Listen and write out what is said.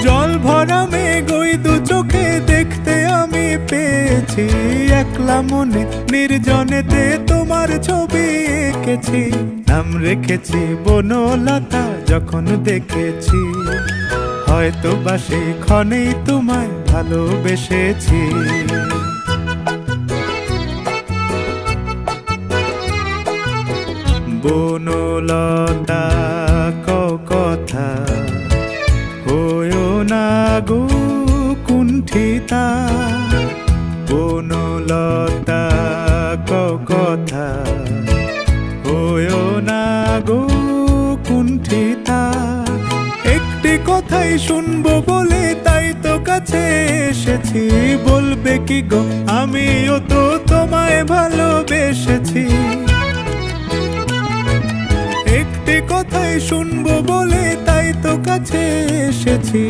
জল ভরা মেঘ ওই দু চোখে দেখতে আমি পেয়েছি, একলা মনে নির্জনেতে তোমার ছবি এঁকেছি। নাম রেখেছি বনলতা যখন দেখেছি, হয়তো বা সেই ক্ষণেই তোমায় ভালোবেসেছি। বনলতা কথা হয়ো না গো কুণ্ঠিতা, বনলতা কথা হয়ো না গো কুণ্ঠিতা। একটি কথাই শুনবো বলে তাই তো কাছে এসেছি, বলবে কি গো আমিও তো তোমায় ভালোবেসেছি। একটি কথাই শুনবো বলে তাই তো কাছে এসেছি,